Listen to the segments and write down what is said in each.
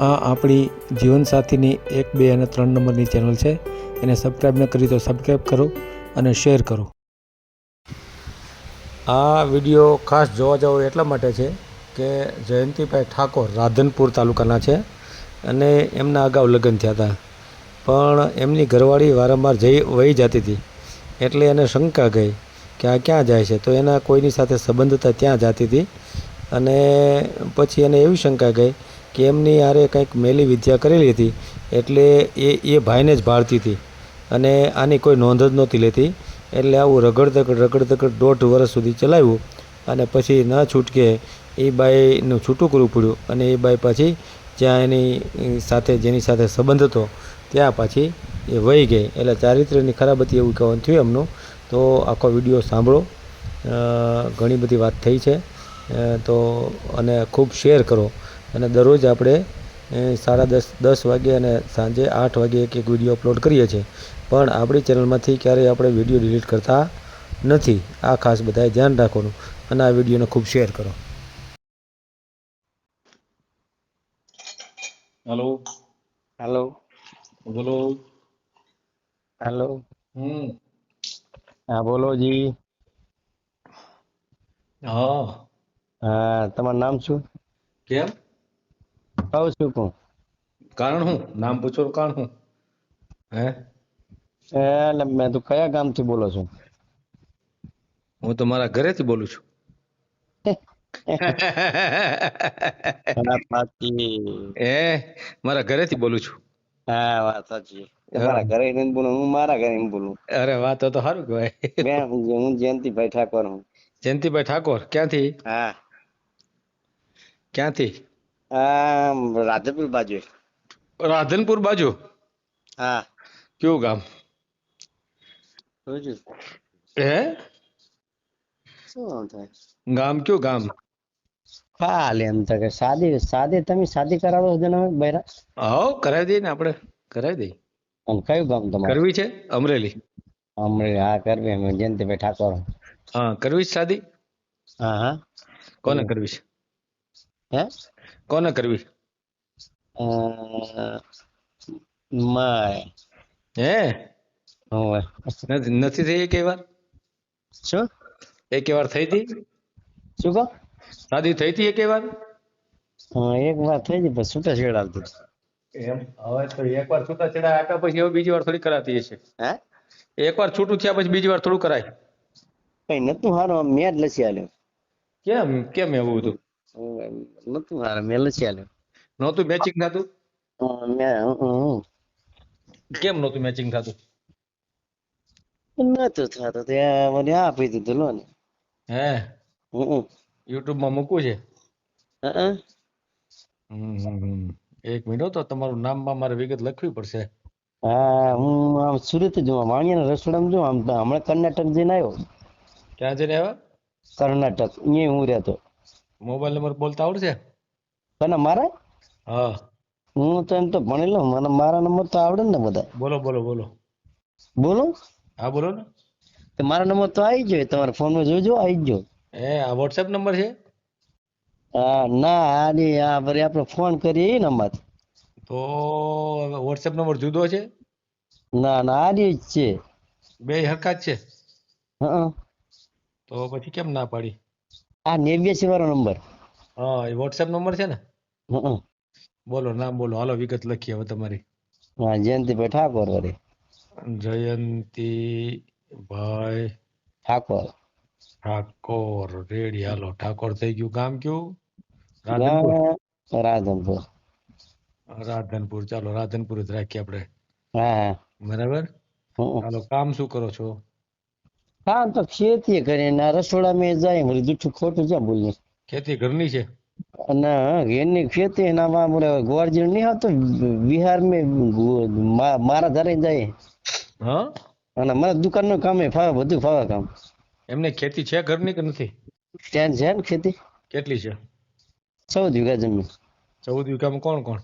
આ આપણી જીવનસાથીની 1, 2 અને 3 નંબરની ચેનલ છે. એને સબસ્ક્રાઈબ ન કરી તો સબસ્ક્રાઈબ કરો અને શેર કરો. આ વિડીયો ખાસ જોવા જાવ એટલા માટે છે કે જયંતિભાઈ ઠાકોર રાધનપુર તાલુકાના છે અને એમના અગાઉ લગ્ન થયા હતા. પણ એમની ઘરવાળી વારંવાર વહી જતી હતી એટલે એને શંકા ગઈ કે આ ક્યાં જાય છે. તો એના કોઈની સાથે સંબંધ હતા ત્યાં જતી હતી અને પછી એને એવી શંકા ગઈ કે એમની હારે કંઈક મેલી વિદ્યા કરેલી હતી એટલે એ ભાઈને જ ભાળતી હતી અને આની કોઈ નોંધ જ નહોતી લેતી. એટલે આવું રગડ 1.5 વર્ષ સુધી ચલાવ્યું અને પછી ન છૂટકે એ બાઈનું છૂટું કરવું પડ્યું અને એ બાઈ પાછી જ્યાં એની સાથે જેની સાથે સંબંધ હતો ત્યાં પાછી એ વહી ગઈ. એટલે ચારિત્ર્યની ખરાબ હતી એવું કહેવાનું થયું એમનું. તો આખો વિડીયો સાંભળો, ઘણી બધી વાત થઈ છે તો અને ખૂબ શેર કરો. અને દરરોજ આપણે 10:30 વાગે અને સાંજે 8 વાગે એક વિડીયો અપલોડ કરીએ છીએ. પણ આપણી ચેનલમાંથી ક્યારેય આપણે વિડીયો ડિલીટ કરતા નથી. આ ખાસ બધાએ ધ્યાન રાખવાનું અને આ વિડીયોને ખૂબ શેર કરો. हेलो हेलो बोलो. हेलो हम्म. हाँ बोलो जी. हाँ. हाँ તમારું નામ શું? કેમ? કહું છું કહું. કારણ હું નામ પૂછો કારણ હું હે? એટલે મેં તો કયા ગામથી બોલો છો? હું તો મારા ઘરેથી બોલું છું. વાત સાચી. એ મારા ઘરેથી બોલું છું. હા વાત સાચી. હા. તમારા ઘરે નહીં બોલું, હું મારા ઘરે નહીં બોલું. અરે વાત તો સારું કહેવાય. હું જયંતિભાઈ ઠાકોર હું. જયંતિભાઈ ઠાકોર ક્યાંથી? હા ક્યાંથી? રાધનપુર બાજુ. રાધનપુર બાજુ. હા કયું ગામ? જોયું હે શું થાય ગામ કયું ગામ? ખાલી એમ તો કે શાદી તમે શાદી કરાવો છો ને બૈરા? હા કરાવી દઈએ ને આપણે કરાવી દઈએ. અને કયું ગામ તમારું? કરવી છે અમરેલી. અમરેલી. હા કરવી. અમે જયંતિભાઈ ઠાકોર. હા કરવી છે શાદી. હા હા કોને કરવી છે? હે કોને કરવી? માય હે હોવે. નથી થઈ એક વાર? શું એક વાર થઈ હતી શું કહો? શાદી થઈ હતી એક વાર? એક વાર થઈ ગઈ પછી છૂટા છેડા આવતી. એમ હવે તો એક વાર છૂટાછેડા આપ્યા પછી હવે બીજી વાર થોડી કરાતી હશે. હે એક વાર છૂટું થયા પછી બીજી વાર થોડું કરાય. કઈ નતું હારું. મેં જ લસી આલ્યો. કેમ કેમ એવું હતું? નતું હારું. મેં લસી આલ્યો. નહોતું મેચિંગ થતું? મેં કેમ નહોતું મેચિંગ થતું? નતું થતું ત્યાં મને આપી દીધું લો ને. હે યુટ્યુબમાં મૂકવું છે? એક મિનિટ તો તમારું નામમાં મારે વિગત લખવી પડશે. હા હું આમ સુરત જ વાણિયાના રસોડામાં જો આમ હમણાં કર્ણાટક જઈને આવ્યો. ક્યાં જઈને આવ્યા? કર્ણાટક અહીંયા હું રહેતો. મોબાઈલ નંબર બોલતા આવડશે? તને મારા હા હું તો એમ તો ભણેલો. મને મારા નંબર તો આવડે ને બધા. બોલો બોલો બોલો. બોલો હા બોલો ને. તો મારા નંબર તો આવી ગયો. તમારા ફોનમાં જોજો આવી ગયો. આ વોટ્સએપ નંબર છે? હા ના આ ફરી આપણે ફોન કરીએ એ નંબર. તો વોટ્સએપ નંબર જુદો છે? ના ના આ જ છે. બે હરખા જ છે? હા તો પછી કેમ ના પાડી? આ 89 વાળો નંબર. હા એ વોટ્સએપ નંબર છે ને? હા બોલો નામ બોલો હાલો વિગત લખીએ હવે તમારી. હા જયંતિભાઈ ઠાકોર વળી. જયંતિભાઈ ઠાકોર. ઠાકોર રેડી હાલો. ઠાકોર થઈ ગયું. ગામ કયું? રાધનપુર. ગામ રાધનપુર. રાધનપુર ચાલો રાધનપુર જ રાખીએ આપણે. હા બરાબર. હા હાલો કામ શું કરો છો? હા તો ખેતી કરીને રસોડા મેં જાય વળી જૂઠું ખોટું જ્યાં બોલીએ. ખેતી ઘરની છે? અને ઘેરની ખેતી એનામાં આપણે ગોળજી નહીં આવતો બિહાર મેં મારા ઘરે જાય. હા અને મારા દુકાનનું કામ એ ફાવે, બધું ફાવે કામ. એમને ખેતી છે ઘરની કે નથી? ત્યાં છે ને ખેતી કેટલી છે? 14 વીઘા જમીન. 14 વીઘામાં કોણ કોણ?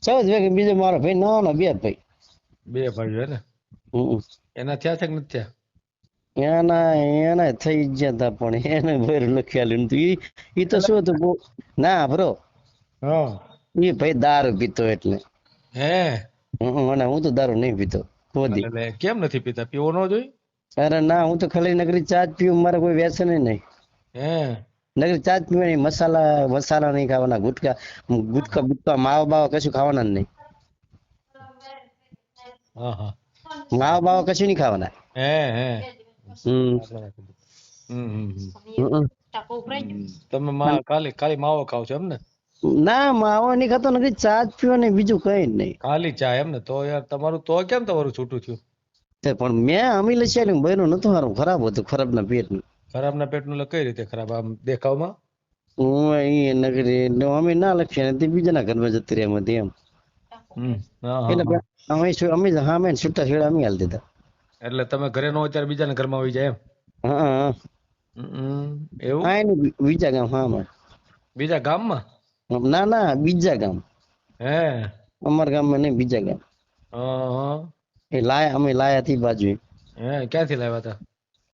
14 વીઘા બીજો મારો ભાઈ નાનો બે ભાઈ. બે ભાઈઓ હે ને? એના થયા છે કે નથી થયા? એના થઈ ગયા હતા પણ એને ભેર લખ્યા ઈ તો શું હતું ના બ્રો. હા એ ભાઈ દારૂ પીતો એટલે હે અને હું તો દારૂ નહીં પીતો ખોદી. એટલે કેમ નથી પીતા? પીવો ન જોઈએ? અરે ના, હું તો ખાલી નગરી ચા જ પીવું, મારે કોઈ વ્યસન નહીં. હે નગરી ચા જ પીવાની, મસાલા નહીં ખાવાના, ગુટકા ગુટકા ગુટકા માવા બાવા કશું ખાવાના જ નહીં. હા હા માવા બાવા કશું નહીં ખાવાના. હે હે હમ હમ હમ હમ. તમે ખાલી માવો ખાવ છો એમ ને? ના, માવા નહીં ખાતો, નગરી ચા જ પીવાની, બીજું કઈ જ નહીં. ખાલી ચા એમ ને? તો યાર કેમ તમારું છૂટું થયું? તે પણ મેં અમી લસી આલ્યું, બહેનું નતું સારું, ખરાબ હતું, ખરાબ ના પેટનું. ખરાબના પેટનું એટલે કઈ રીતે ખરાબ? આમ દેખાવમાં? હું અહીં નગરી અમે ના લખ્યા ને તે બીજાના ઘરમાં જતી રહી એમ હતી એમ. હા હા એટલે અમે સામે છૂટા છેડા અમે હાલ દીધા. એટલે તમે ઘરે ન હોય ત્યારે બીજાના ઘરમાં આવી જાય એમ? હા એવું? હા, એને બીજા ગામ, હા બીજા ગામમાં? ના ના, બીજા ગામ, હે અમારા ગામમાં નહીં, બીજા ગામ. હા એ અમે લાયા થી બાજુ, હે ક્યાંથી લાવ્યા હતા?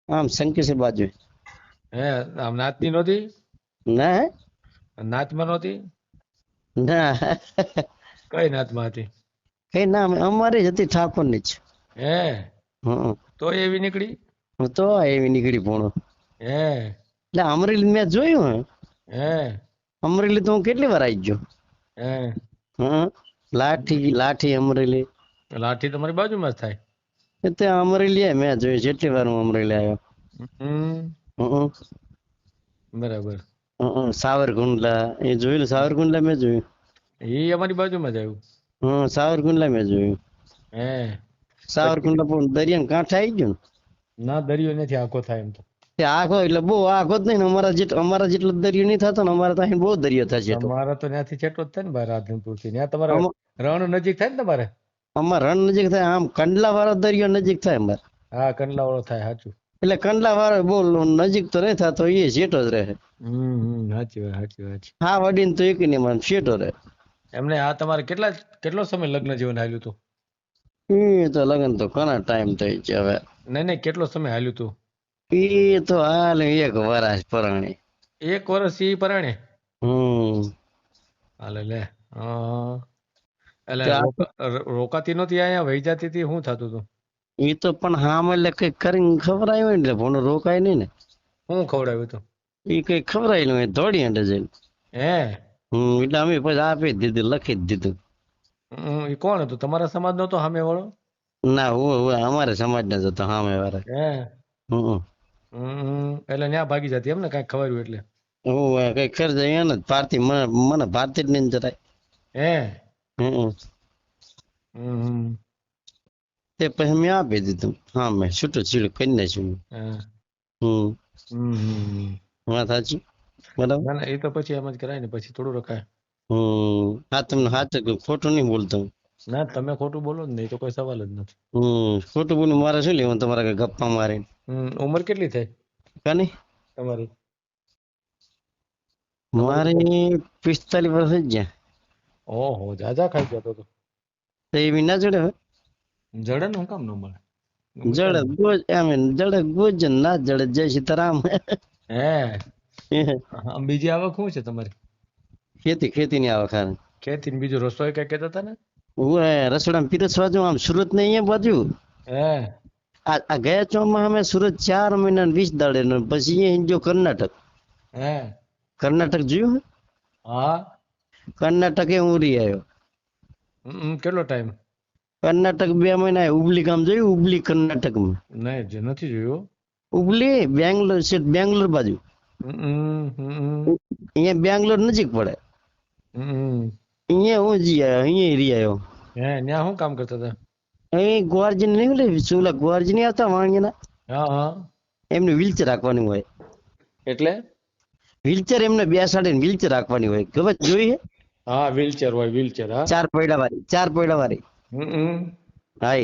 આમ શંકર બાજુ. હે આમ નાતની નહોતી? ના નાતમાં નહોતી? ના કઈ નાતમાં હતી? કઈ ના, અમારે જ હતી, ઠાકોર ની જ. હે હમ તો એવી નીકળી? તો એવી નીકળી પોણો. હે એટલે અમરેલી મેં જોયું, હે અમરેલી તો હું કેટલી વાર આવી ગયો. હે હમ લાઠી અમરેલી, લાઠી તમારી બાજુમાં જ થાય? એ તે અમરેલી મેં જોયું, જેટલી વાર હું અમરેલી આવ્યો. હમ બરાબર. સાવરકુંડલા એ જોયેલું, સાવરકુંડલા મેં જોયું. એ અમારી બાજુમાં જ આવ્યું. સાવરકુંડલા મેં જોયું. હે સાવરકુંડલા પણ દરિયાના કાંઠે આવી ગયું ના, દરિયો નથી આખો થાય એમ તો. ને તે આખો, એટલે બહુ આખો જ નહીં ને, અમારા જેટલો દરિયો નહીં થતો ને, અમારે તો અહીં બહુ દરિયો થશે. તમારે તો ત્યાંથી છેટો જ થાય ને ભાઈ, રાધનપુર થી. ત્યાં તમારે રણ નજીક થાય ને તમારે? અમારે રણ નજીક થાય, આમ કંડલા વાળો દરિયો નજીક થાય અમારે. હા, કંડલા વાળો થાય, સાચું. એટલે કંડલા વાળો બહુ નજીક તો નહીં થતો, એ શેટો જ રહે. સાચી વાત. હા, વડીને તો એક નહીં, મને શેટો રહે. એમને આ તમારે કેટલો સમય લગ્ન જીવન હાલ્યું હતું? એ તો લગન તો ઘણા ટાઈમ થઈ છે હવે. નહીં, કેટલો સમય હાલ્યું હતું? એ તો હાલ 1 વર્ષ પરાણી. 1 વર્ષ ઈ પરાણે? હાલે લે. એટલે રોકાતી નહોતી અહીંયા, વહી જતી હતી, શું થતું હતું? એ તો પણ હા, એટલે કઈ કરીને ખવડાવ્યું હોય ને, એટલે ભણો રોકાય નહીં ને. શું ખવડાવ્યું હતું? એ કઈ ખવડાયેલું હોય દોડી હંડે જઈને. હે એટલે અમે પછી આપી જ દીધું, લખી જ દીધું. એ કોણ હતું? તમારા સમાજ નો તો સામે વાળો? ના, અમારે સમાજ ના જતો સામે વાળા. હે હમ એટલે ન્યા ભાગી જતી એમ ને, કઈ ખવાયું એટલે? હું કઈ ખર્ચ એને ભારતી, મને ભારતી જ નહીં જતાય. હે હમ તે પછી મેં આપી દીધું. હા, મેં છૂટું છીડું કરી નાખ્યું. વાત સાચી, બરાબર. ના એ તો પછી એમ જ કરાય ને, પછી થોડું રખાય. હા, તમને સાચું ખોટું નહીં બોલતો. ના, તમે ખોટું બોલો જ નહીં તો કોઈ સવાલ જ નથી. ખોટું બોલું મારે શું લેવું તમારા કઈ ગપ્પા મારી? ઉંમર કેટલી થઈ કાની તમારી? મારી 45 વર્ષ જ ગયા. ઓહો, જાજા ખાઈ જતો તો. તો એવી ના જડે હવે. જડે ને, હું કામ ન મળે? જડે ગોજ, એમ જડે ગોજ, ના જડે જય સીતારામ. હે બીજી આવક શું છે તમારી? ખેતી ની આવક. ખેતી ને બીજું રસોઈ કઈ કહેતા હતા ને? હું રસોડા પીરસવા જાઉં, આમ સુરત ને અહીંયા બાજુ. હે આ ગયા ચોમાં અમે સુરત 4 મહિના 20 દાડે, પછી અહીંયા જો કર્ણાટક. હે કર્ણાટક જોયું? હા, કર્ણાટક એ હું રહી આવ્યો. કેટલો ટાઈમ? કર્ણાટક 2 મહિના. ઉબલી ગામ જોયું? ઉબલી કર્ણાટક માં? નહીં, જે નથી જોયું. ઉબલી બેંગ્લોર છે, બેંગ્લોર બાજુ. અહીંયા બેંગ્લોર નજીક પડે. અહીંયા હું જી આવ્યો, અહીંયા રહી આવ્યો. હે ત્યાં શું કામ કરતા હતા? અહીં ગોરજી નહીં ઓલે ચૂલા ગોરજી નહીં આવતા વાણિયાના? હા, એમને વ્હીલચેર રાખવાની હોય. એટલે વ્હીલચેર એમને બેસાડીને વ્હીલચેર રાખવાની હોય, ખબર જોઈ હે? હા, વ્હીલચેર હોય, વ્હીલચેર. હા, 4 પૈડા વાળી, 4 પૈડા વાળી. હા,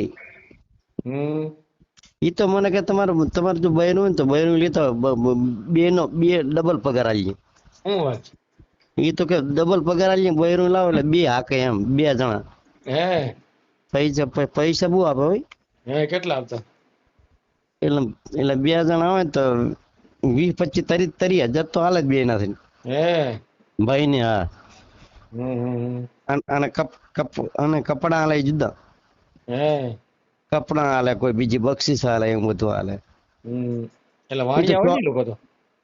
ઈ તો મને કે તમારે જો બહેન હોય ને તો બહેન લેતા હોય, બે ડબલ પગાર આલીએ. શું વાત? ઈ તો કે ડબલ પગાર આલીએ, બહેન લાવો એટલે 2 હાકે, એમ 2 જણા. હે પૈસા બહુ આપે હોય. હે કેટલા આપતા? એટલે 2 જણા આવે તો 20-25 30 હજાર તો હાલે જ બે ના થઈને. હે ભાઈ ને. હા, અને અને કપડા હાલે જુદા, હે કપડા હાલે, કોઈ બીજી બક્ષીસ હાલે, એવું બધું હાલે. એટલે એ તો વાણિયા હોય ને ઈ લોકો તો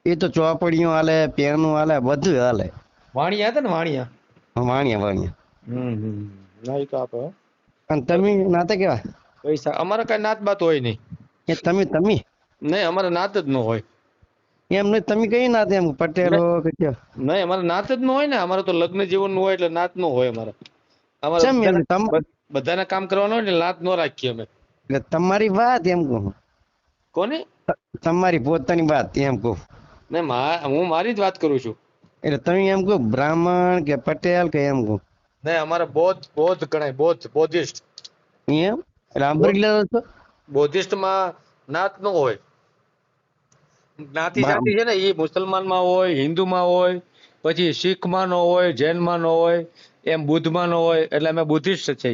એ તો ચોપડીઓ હાલે, પેનું હાલે, બધું હાલે. વાણિયા હતા ને વાણિયા. વાણિયા વાણિયા. ના ઈ તો આપે હો. અને તમે નાતે કેવા? પૈસા અમારે કઈ નાત બાત હોય નહીં. એ તમે નહીં અમારે નાત જ ન હોય. એમ નહીં, તમે કઈ નાતે? એમ પટેલ હો કે ક્યાં? નહીં અમારે નાત જ ન હોય ને. અમારે તો લગ્ન જીવન નું હોય એટલે નાત નો હોય અમારે. અમારે ચમ એમ બધાને કામ કરવાનું હોય એટલે નાત નો રાખીએ અમે. એટલે તમારી વાત એમ કહું, કોની? તમારી પોતાની વાત એમ કહું. ને હું મારી જ વાત કરું છું. એટલે તમે એમ કહો બ્રાહ્મણ કે પટેલ કે એમ કહું? નહીં અમારે બૌદ્ધ ગણાય, બૌદ્ધિસ્ટ. એમ એટલે અમરેલી છો? બૌદ્ધિસ્ટ માં નાત નો હોય. જ્ઞાતિ જાતિ છે ને એ મુસલમાન માં હોય, હિન્દુ માં હોય, પછી શીખ માં નો હોય, જૈન માં નો હોય, એમ બુદ્ધ માં નો હોય. એટલે અમે બુદ્ધિસ્ટ છે.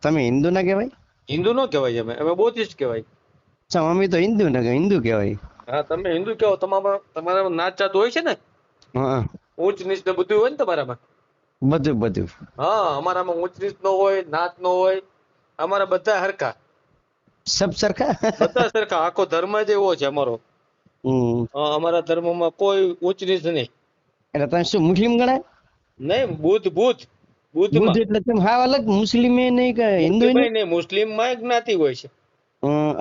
તમે હિન્દુ ના કહેવાય? હિન્દુ નો કહેવાય, અમે બૌદ્ધિસ્ટ કહેવાય. અમે તો હિન્દુ ના હિન્દુ કહેવાય. હા તમે હિન્દુ કહો. તમારા નાત જાત હોય છે ને, હા, ઊંચ નીચ ને બધું હોય ને તમારામાં. બધું. હા અમારામાં ઊંચ નીચ નો હોય, નાત નો હોય. અમારા બધા હરખા, સબ સરખા. બધા સરખા. આખો ધર્મ જ એવો છે અમારો. અમારા ધર્મમાં કોઈ ઊંચ નીચ નહીં. એટલે તમે શું મુસ્લિમ ગણાય? નહીં, બુદ્ધ બુદ્ધ એટલે તમે હાવ અલગ. મુસ્લિમ નહીં કે હિન્દુ નહીં, મુસ્લિમ માં જ્ઞાતિ હોય છે.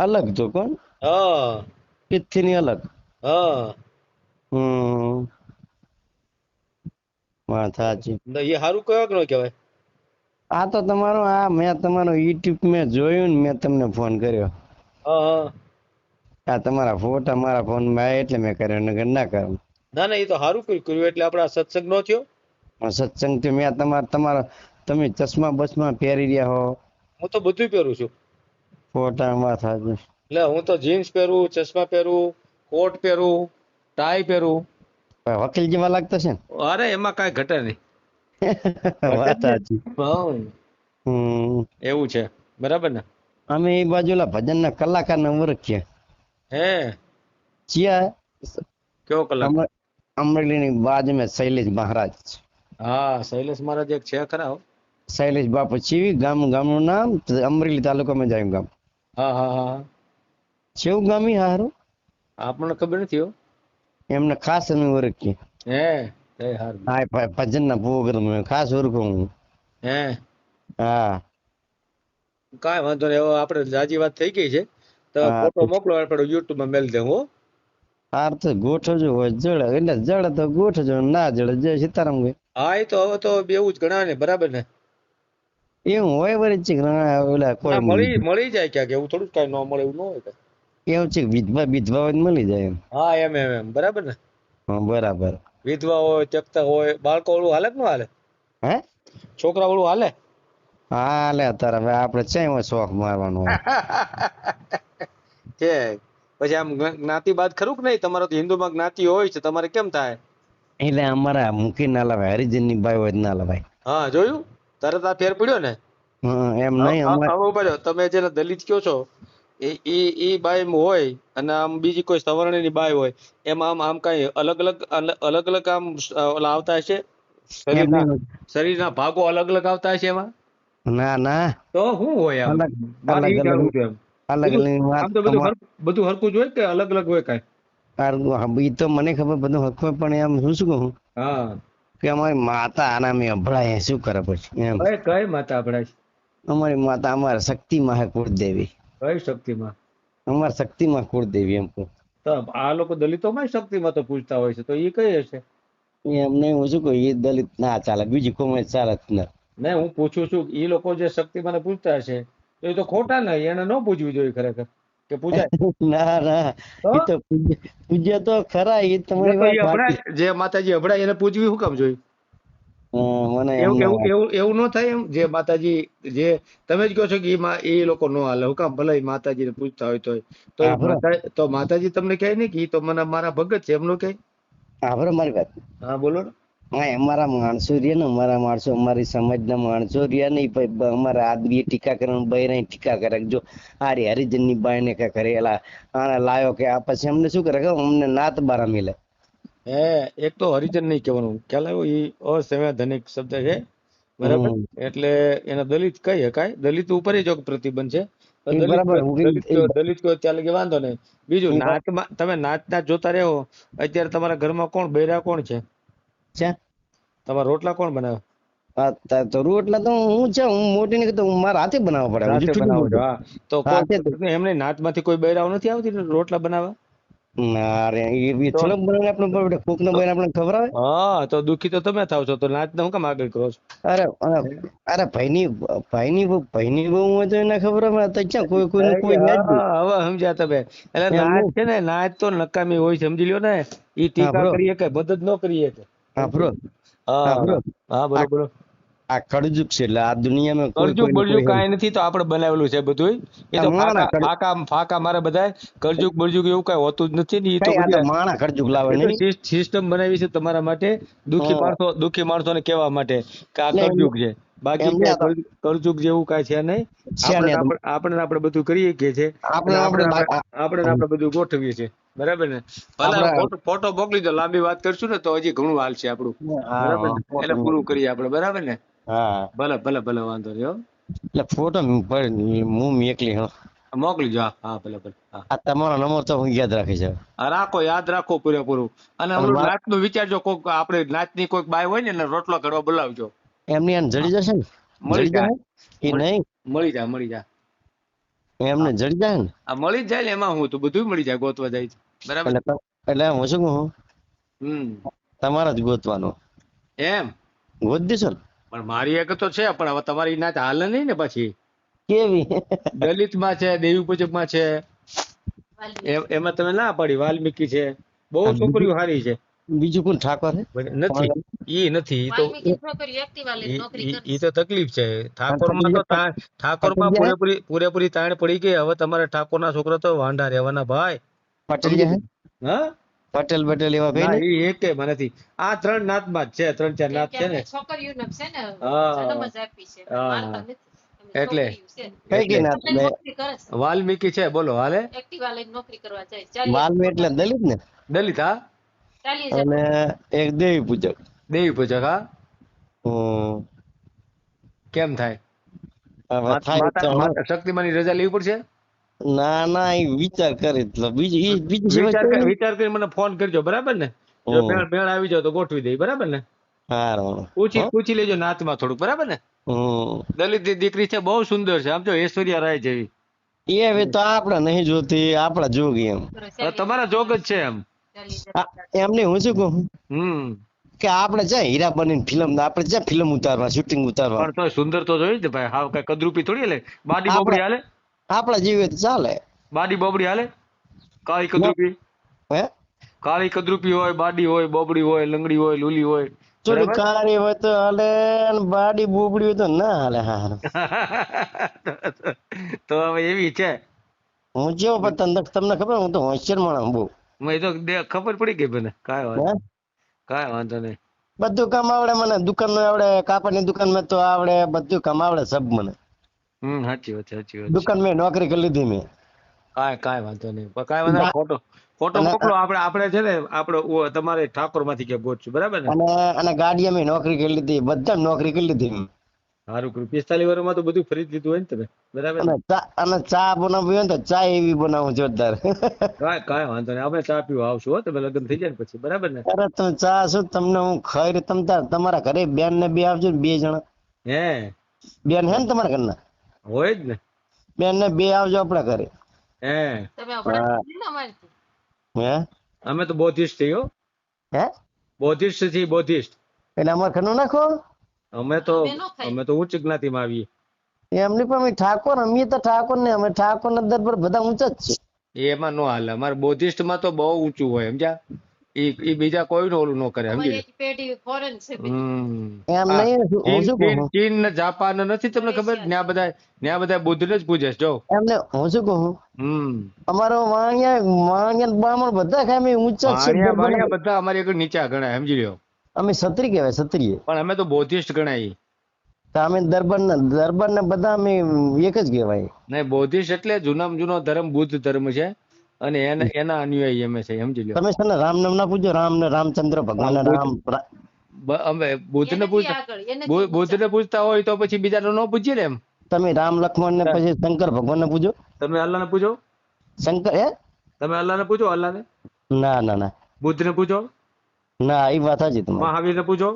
અલગ તો કોણ? હા તિથિ ની અલગ. હા વાત સાચી. એ સારું કહેવાય કે ન કહેવાય? આ તો તમારો મેં તમારો યુટ્યુબ મેં જોયું ને મેં તમને ફોન કર્યો. હા આ તમારા ફોટા મારા ફોન માં આવ્યા એટલે મેં કર્યો, નકર ના કરું. ના એ તો સારું કર્યું એટલે આપડા સત્સંગ નો થયો. સત્સંગ થી મેં તમારા તમે ચશ્મા બસમાં પહેરી રહ્યા હો. હું તો બધું પહેરું છું. ફોટા વાત સાચી. એટલે હું તો જીન્સ પહેરું, ચશ્મા પહેરું, કોટ પહેરું, ટાઈ પહેરું. વકીલ જેવા લાગતા છે ને? અરે એમાં કઈ ઘટે નહીં. વાત સાચી. એવું છે, બરાબર ને? અમે એ બાજુલા ભજન ના કલાકાર ને ઓળખીએ. હે ચિયા કેવો કલાકાર? અમરેલી ની બાજુમાં શૈલેષ મહારાજ. હા શૈલેષ મહારાજ એક છે ખરા. શૈલેષ બાપુ ચીવી ગામનું નામ અમરેલી તાલુકામાં જાય ગામ. હા છેવું ગામ હારું આપણને ખબર નથી હો. એમને ખાસ અમે ઓળખીએ. હે હા ભજન ના પ્રોગ્રામ ખાસ ઓળખું હું. હે હા કાંઈ વાંધો નહીં. હવે આપણે જાજી વાત થઈ ગઈ છે તો ફોટો મોકલો, આપણે યુટ્યુબ માં મેલ દે. હું હાર તો ગોઠવજો હોય જડે એટલે જડે તો ગોઠવજો, ના જડે જય સીતારામ ગઈ. હા એ તો હવે તો એવું જ ગણાય ને, બરાબર ને? એવું હોય વળી છે કોઈ મળી જાય ક્યાંક. એવું થોડું કઈ ન મળે એવું ન હોય કઈ. એવું છે વિધવા હોય મળી જાય એમ. હા એમ બરાબર ને? બરાબર. વિધવા હોય, ત્યક્તા હોય, બાળકો વાળું હાલે કે ન હાલે? હે છોકરા વાળું હાલે? હા લે તારે હવે આપડે છે શોખ મારવાનો છે. પછી આમ જ્ઞાતિ બાદ ખરું કે નહીં? તમારે તો હિન્દુમાં જ્ઞાતિ હોય છે, તમારે કેમ થાય? એટલે અમારા મૂકી ના લવાય, હરિજન ની બાઈ હોય ના લવાય. હા જોયું, તરત આ ફેર પડ્યો ને. એમ નહીં તમે જેને દલિત કયો છો એ બાઈ હોય અને આમ બીજી કોઈ સવર્ણ ની બાઈ હોય, એમાં આમ કઈ અલગ અલગ આમ ઓલા આવતા હશે? શરીરના ભાગો અલગ અલગ આવતા હશે એમાં? ના તો શું હોય? આમ બધું હરખું જ હોય કે અલગ અલગ હોય કઈ? ઈ તો મને ખબર બધું હરખું, પણ એમ શું કહું કે અમારી માતા આનામે અભળાય શું કરે પછી એમ. કઈ માતા અભળાય? અમારી માતા અમારા શક્તિમાં હે કુળદેવી. કઈ શક્તિમાં? અમારા શક્તિમાં કુળદેવી એમ કહું. તો આ લોકો દલિતોમાં શક્તિમાં તો પૂછતા હોય છે, તો એ કઈ હશે? એમ નહીં, હું શું કહું, એ દલિત ના ચાલે, બીજી કોઈ ચાલે જ ના. નહીં હું પૂછું છું એ લોકો જે શક્તિમાં પૂછતા હશે તો એ તો ખોટા ને, એને ન પૂછવું જોઈએ ખરેખર કે પૂજાય. ના એ તો પૂજ્ય તો ખરા. એ તમારી વાત જે માતાજી અભડાય એને પૂજવી શું કામ જોઈએ? મને એવું ન થાય એમ. જે માતાજી જે તમે જ કહો છો કે એ લોકો નો હાલે, હું કામ? ભલે માતાજીને પૂછતા હોય તો માતાજી તમને કહે નહીં કે તો મને મારા ભગત છે એમનું કહે? આભરો મારી વાત. હા બોલો ને. હા અમારા માણસો રહ્યા ને, અમારા માણસો, અમારી સમાજના માણસો રહ્યા ને, અમારા આદમી ટીકા કરે, બૈરા ટીકા કરે. જો આરી હરિજન ની બાઈ ને કઈ કરેલા આને લાયો કે આ પછી અમને શું કરે કે અમને નાત બારા મિલે. હે એક તો હરિજન નહીં કહેવાનું, ખ્યાલ આવ્યો? એ અસંવૈધાનિક શબ્દ છે, બરાબર. હમ એટલે એને દલિત કહી શકાય, દલિત ઉપર જ એક પ્રતિબંધ છે. તો એ દલિત બરાબર દલિત કહો ત્યાં લગી વાંધો નહીં. બીજું એ નાચમાં તમે નાચ જોતા રહો. અત્યારે તમારા ઘરમાં કોણ બૈરા કોણ છે? છે તમારા રોટલા કોણ બનાવે? તો રોટલા તો હું છે, હું મોટી ને હું મારા હાથે બનાવવા પડે, રાતે હજુ છૂટું બનાવો છો? બોલતો. હા, તો હા, હાથે તો. કોઈ એમને નાચમાંથી કોઈ બૈરાઓ નથી આવતી ને રોટલા બનાવવા? ના રે એ બી તો થોડોક બનાવીને આપણે બરોબર કોક નો બનાવીને આપણને ખબર આવે. હા, તો દુખી તો તમે થાવ છો, તો નાચને હું કેમ આગળ કરો છો? અરે અરે ભાઈની બહુ હોય તો એને ખબર આવે, તો ક્યાં કોઈનું કોઈ યાદ નહીં. હા, હવે સમજ્યા તમે. એટલે એમ નાચ નહીં. છે ને, નાચ તો નકામી હોય, સમજી લ્યો ને. ઈ હા ટીકા બ્રો, કરીએ કે મદદ ન કરીએ કે. હા બ્રો, હા હા બ્રો. હા, બોલો આ બોલો. આ કળજુગ છે, એટલે આ દુનિયામાં કોઈ કરજુક કોઈને બળજુક કોઈ કાંઈ નથી, તો આપણે બનાવેલું છે બધું. એ તો માણા ફાકા ફાકા મારે બધાય. કરજુક બળજુક એવું કાંઈ હોતું જ નથી ને. એ તો કઈ આ તો બધી માણા કળજુગ લાવે એ તો નહીં. સિસ્ટમ બનાવી છે તમારા માટે, હા દુખી માણસોને કહેવા માટે કે આ એટલે કરજુક છે. બાકી એમને આ તો ક્યાંય કરજુક જેવું કાંઈ છે નહીં. છે ને આપણે બધું કરીએ કે છે. અને આપણે બધું ગોઠવીએ છીએ, બરાબર ને? ભલે આપણે ફોટો મોકલી દો, લાંબી વાત કરશું ને તો હજી ઘણું હાલશે આપણું, બરાબર ને? એટલે પૂરું કરીએ આપણે, બરાબર ને? હા ભલે ભલે ભલે, વાંધો નહીં હો. એટલે ફોટો હું મેકલી હા. મોકલી જો. હા હા, ભલે ભલે. હા આ તમારો નંબર તો હું યાદ રાખી છે. હા, રાખો, યાદ રાખો પૂરેપૂરું. અને અને હમણાં નાચનું વિચારજો, કોક આપણે નાચની કોઈક બાય હોય ને એને રોટલો કરવા બોલાવજો. એમની આને જડી જશે ને, મળી જડી જાય, જાય એ નહીં, મળી જાય. એમને જડી જાય ને. આ મળી જ જાય ને, એમાં હું તો બધું મળી જાય, ગોતવા જાય છે, બરાબર એટલે ને? એટલે હું શું કહું, હમ. તમારે જ ગોતવાનું, એમ. ગોત દેશો ને. પણ મારી એક તો છે, પણ હવે તમારી નાચ હાલે નહીં ને પછી. કેવી દલિતમાં છે, દેવી પૂજકમાં છે, એમાં તમે ના પાડી. વાલ્મીકી છે, બહુ છોકરીઓ સારી છે. બીજું કોણ ઠાકોર હે? નથી, ઈ નથી, ઈ તો ઈ તો તકલીફ છે. ઠાકોરમાં તો ઠાકોરમાં પટેલિયા હે? પૂરેપૂરી તાણ પડી ગઈ. હવે તમારે ઠાકોરના છોકરા તો વાંઢા રહેવાના ભાઈ. પટેલિયા હે? હા, પટેલ બટેલ એવા કઈ ના, નહીં. ઈ એકેયમાં નથી. આ 3 નાતમાં જ છે, 3-4 નાત છે ને. હા હા, એટલે કઈ કઈ નાત વાલ્મીકી છે, બોલો હાલે. વાલ્મી એટલે દલિત ને, દલિત, હા. અને એક દેવી પૂજક. દેવી પૂજક, હા. હમ કેમ થાય? હવે થાય તો માતા શક્તિમાની રજા લેવી પડશે. ના ના એ વિચાર કરે તો બીજી સિવાય કોઈ નહીં. વિચાર કરી મને ફોન કરજો, બરાબર ને? જો મેળ આવી જાવ તો ગોઠવી દઈ, બરાબર ને? હારું પૂછી લેજો નાતમાં થોડુંક, બરાબર ને? હમ દલિત દીકરી છે, બહુ સુંદર છે, આમ જો ઐશ્વર્યા રાય જેવી. એ હવે તો આપડે નહીં જોતી, આપડા જોગી એમ. હવે તમારા જોગ જ છે એમ. એમને હું શું કહું હમ. કે આપણે જ્યાં હીરાબાની ફિલ્મ આપણે જ્યાં ફિલ્મ ઉતારવા શૂટિંગ ઉતારવા પણ તો સુંદર તો જોઈ ને ભાઈ, હાવ કઈ કદરૂપી થોડી હાલે. બાડી બોબડી હાલે? આપડા જેવી તો ચાલે. બાડી બોબડી હાલે? કાળી કદરૂપી, હે કાળી કદરૂપી હોય, બાડી હોય, બોબડી હોય, લંગડી હોય, લૂલી હોય, થોડી બરાબર? કાળી હોય તો હાલે, અને બાડી બોબડી હોય તો ના હાલે. હારું તો હવે એવી છે. હું જેવો પણ તમને ખબર, હું તો હોશિયાર માણસ બહુ. એ તો ખબર પડી ગઈ મને. હે કાંઈ વાંધો નહીં. બધું કામ આવડે મને, દુકાન નું આવડે, કાપડની દુકાન માં તો આવડે, બધું કામ આવડે સબ મને. સાચી વાત છે. દુકાન મેં નોકરી કરી લીધી મેં. કાંઈ વાંધો નહીં. પણ કાંઈ વાંધો નહીં. ફોટો મોકલો. આપણે છે ને, આપણે તમારે ઠાકોર માંથી ક્યાં ગોતશું, બરાબર ને? અને ગાડી મેં નોકરી કરી લીધી, બધા નોકરી કરી લીધી મેં. સારું કર્યું. 45 વર્ષમાં તો બધું ફરી લીધું હોય ને તમે, બરાબર ને? અને ચા બનાવવી હોય ને તો ચા એવી બનાવું જોરદાર. કાંઈ વાંધો નહીં. આપણે ચા પીવા આવશું હો, તમે લગ્ન થઈ જાય ને પછી, બરાબર ને? અરે તમે ચા શું તમને હું ખાઈ તમારા ઘરે બેન ને બે આવજો ને, 2 જણા. હે, બેન હે ને તમારા ઘરના? હોય જ ને. બેન ને 2 આવજો આપડા ઘરે. હે, હે અમે તો બોધિસ્ટ છીએ હો. હે બોધિસ્ટ છીએ, બોધિસ્ટ. એટલે અમારે ઘરનું નાખો. અમે તો ઉચ્ચ જ્ઞાતિમાં આવીએ. એમની પણ અમે ઠાકોર, અમે તો ઠાકોર ને, અમે ઠાકોર ના દરબાર બધા ઊંચા જ છે. એમાં નો હાલે. અમારે બોધિસ્ટ માં તો બહુ ઊંચું હોય, સમજ્યા? ઈ બીજા કોઈ ઓલું ન કરે, સમજી એમ નહીં, હું શું કહું, ચીન ને જાપાન નથી, તમને ખબર? ન્યા બધા બુદ્ધ ને જ પૂજે છે. જો એમને હું શું કહું, અમારો વાણિયા બામણ બધા ખાય, અમે ઊંચા જ છે. વાણિયા બધા અમારી આગળ નીચા ગણાય, સમજી લ્યો. અમે ક્ષત્રિય કહેવાય, ક્ષત્રિય. પણ અમે તો બોધિસ્ટ ગણાય. તો અમે દરબાર ને બધા અમે એક જ કહેવાય. નહીં, બોધિસ્ટ એટલે જૂનામાં જૂનો ધર્મ બુદ્ધ ધર્મ છે. અને એના અનુયાયી અમે છે, સમજી લ્યો. તમે છે ને રામ નામ ના પૂજો, રામ ને રામચંદ્ર ભગવાન અમે બુદ્ધને પૂછતા, બુદ્ધને પૂછતા હોય તો પછી બીજાને ન પૂછીએ ને એમ. તમે રામ લક્ષ્મણ ને પછી શંકર ભગવાન ને પૂજો. તમે અલ્લાહને પૂછો, શંકર તમે અલ્લાહને પૂછો, અલ્લાહને. ના ના ના બુદ્ધને પૂછો, ના, એ વાત સાચી તમારી. મહાવીરને પૂછો.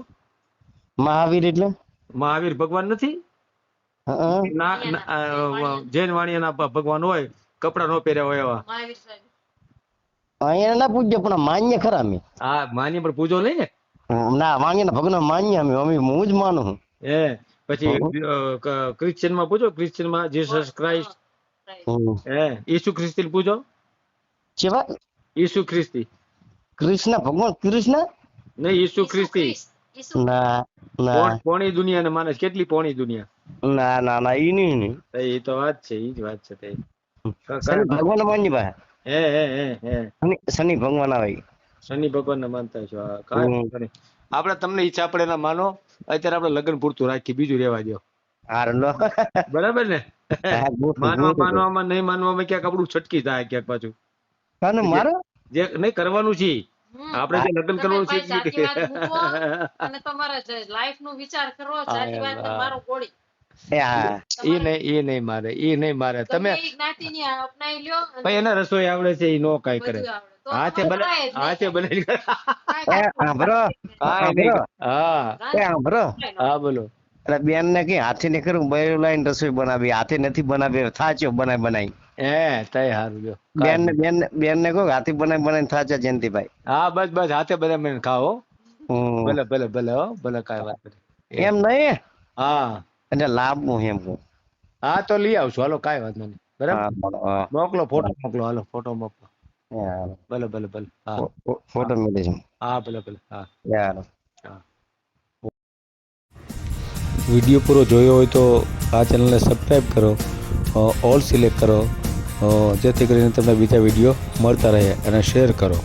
મહાવીર એટલે મહાવીર ભગવાન નથી. જૈન વાણિયાના ભગવાન હોય, કપડા નો પહેર્યા હોય એવા. અહીંયા ના પૂજ્ય પણ માન્ય ખરા અમે. હા, માની પણ પૂજો નહીં ને. ના, માન્ય ના ભગવાન માન્ય અમે હું જ માનું છું. પછી ક્રિશ્ચિયન માં પૂછો, ક્રિશ્ચિયન માં જીસસ ક્રાઇસ્ટ. ઈસુ ખ્રિસ્તી પૂછો. કેવા? ઈસુ ખ્રિસ્તી. કૃષ્ણ ભગવાન કૃષ્ણ નહીં, ઈસુ ખ્રિસ્તી. ના ના પોણી દુનિયા ને માને, કેટલી પોણી દુનિયા. ના ના ના ઈ નહીં. એ તો વાત છે, ઈ જ વાત છે. શનિ ભગવાન માન્ય ભાઈ. હે શનિ ભગવાન આવે. શનિ ભગવાન ને માનતા છો? આપણે તમને ઈચ્છા પડે ના માનો. અત્યારે આપણે લગ્ન પૂરતું રાખી, બીજું રેવા દો. બરાબર ને? માનવામાં નહીં માનવામાં ક્યાંક આપણું છટકી થાય, ક્યાંક પાછું મારો જે નહીં કરવાનું છે. આપણે જે લગ્ન કરવાનું છે અને તમારા લાઈફ નો વિચાર કરો. સાચી વાત મારો કોળી એ નહીં મારે, એ નહીં મારે. તમે જ્ઞાતિની અપનાવી લ્યો. ભાઈ એને રસોઈ આવડે છે, એ નો કાંઈ કરે. હાથે બનાવી. હા બોલો. બેન ને કે હાથે ને કરું બૈરું લાઈન રસોઈ બનાવી, હાથે નથી બનાવી, થાચ્યો બનાવી. તય હારું જો. બેન ને કહો હાથી બનાવી થાચ્યા જયંતિભાઈ. હા બસ હાથે બનાવીને ખાઓ. ભલે હો, ભલે કાંઈ વાત નહીં. એમ નહીં. હા એટલે લાભ એમ કહું. હા તો લઈ આવશું, હાલો, કાંઈ વાત નહીં. બરાબર, મોકલો ફોટો, મોકલો. હાલો, ફોટો મોકલો. ભલે. હા, ફોટો મોકલીશું. હા ભલે. હા. વિડીયો પૂરો જોયો હોય તો આ ચેનલને સબસ્ક્રાઈબ કરો, ઓલ સિલેક્ટ કરો, જેથી કરીને તમને બીજા વિડીયો મળતા રહે, અને શેર કરો.